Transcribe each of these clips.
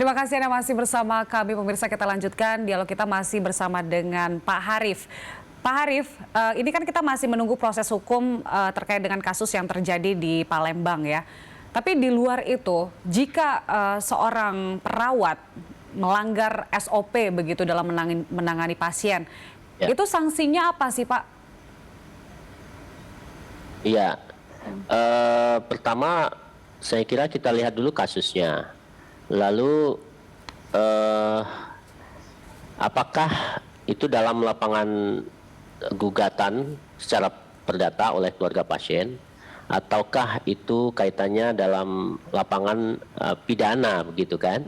Terima kasih Anda masih bersama kami, pemirsa. Kita lanjutkan dialog kita masih bersama dengan Pak Harif. Pak Harif, ini kan kita masih menunggu proses hukum terkait dengan kasus yang terjadi di Palembang ya. Tapi di luar itu, jika seorang perawat melanggar SOP begitu dalam menangani pasien, itu sanksinya apa sih Pak? Iya, pertama saya kira kita lihat dulu kasusnya. Lalu apakah itu dalam lapangan gugatan secara perdata oleh keluarga pasien, ataukah itu kaitannya dalam lapangan pidana begitu kan?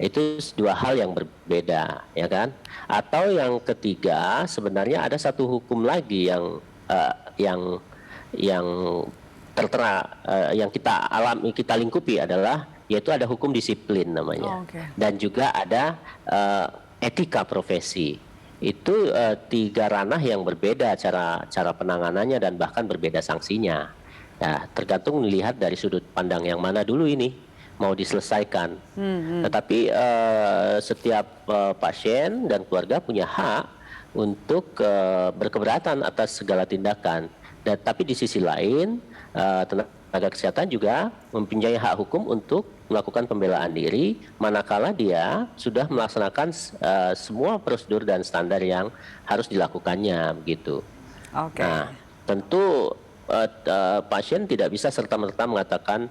Itu dua hal yang berbeda, ya kan? Atau yang ketiga, sebenarnya ada satu hukum lagi yang tertera, yang kita lingkupi adalah yaitu ada hukum disiplin namanya. Dan juga ada etika profesi. Itu tiga ranah yang berbeda cara penanganannya dan bahkan berbeda sanksinya. Nah, tergantung melihat dari sudut pandang yang mana dulu ini mau diselesaikan. Tetapi setiap pasien dan keluarga punya hak untuk berkeberatan atas segala tindakan. Tapi di sisi lain, tenaga kesehatan juga mempunyai hak hukum untuk melakukan pembelaan diri manakala dia sudah melaksanakan semua prosedur dan standar yang harus dilakukannya begitu. Nah, tentu pasien tidak bisa serta-merta mengatakan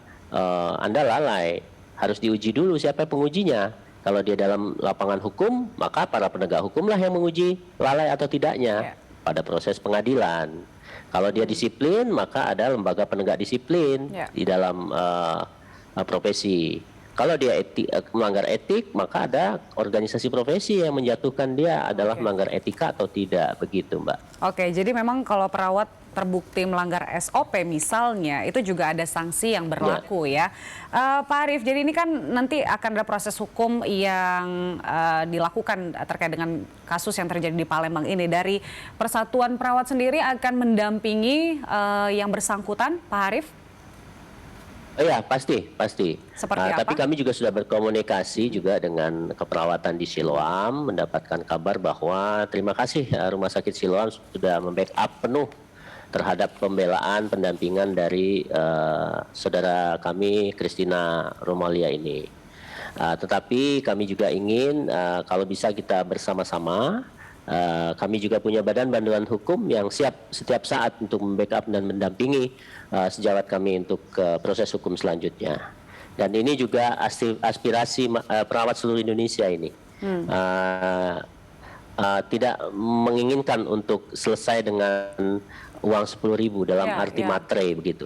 Anda lalai, harus diuji dulu siapa pengujinya. Kalau dia dalam lapangan hukum, maka para penegak hukumlah yang menguji lalai atau tidaknya pada proses pengadilan. Kalau dia disiplin, maka ada lembaga penegak disiplin di dalam profesi. Kalau dia melanggar etik, maka ada organisasi profesi yang menjatuhkan dia adalah melanggar etika atau tidak, begitu Mbak. Oke, jadi memang kalau perawat terbukti melanggar SOP misalnya, itu juga ada sanksi yang berlaku ya. Pak Harif, jadi ini kan nanti akan ada proses hukum yang dilakukan terkait dengan kasus yang terjadi di Palembang ini. Dari Persatuan Perawat sendiri akan mendampingi yang bersangkutan, Pak Harif? Iya, pasti. Seperti apa? Tapi kami juga sudah berkomunikasi juga dengan keperawatan di Siloam, mendapatkan kabar bahwa terima kasih Rumah Sakit Siloam sudah membackup penuh terhadap pembelaan pendampingan dari saudara kami Christina Romalia ini. Tetapi kami juga ingin kalau bisa kita bersama-sama. Kami juga punya badan bantuan hukum yang siap setiap saat untuk membackup dan mendampingi sejawat kami untuk proses hukum selanjutnya. Dan ini juga aspirasi perawat seluruh Indonesia ini. Tidak menginginkan untuk selesai dengan uang 10.000 dalam arti materai begitu.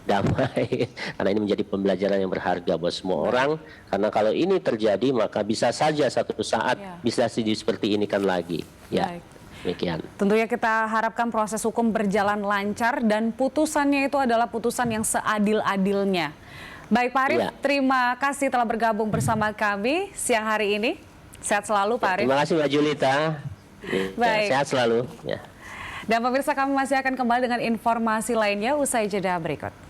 Damai, karena ini menjadi pembelajaran yang berharga buat semua orang. Karena kalau ini terjadi, maka bisa saja satu saat bisa seperti ini kan lagi. Ya, demikian. Tentunya kita harapkan proses hukum berjalan lancar dan putusannya itu adalah putusan yang seadil-adilnya. Baik Pak Harif, terima kasih telah bergabung bersama kami siang hari ini. Sehat selalu Pak Harif. Terima kasih Mbak Julita. Baik. Sehat selalu. Dan pemirsa, kami masih akan kembali dengan informasi lainnya usai jeda berikut.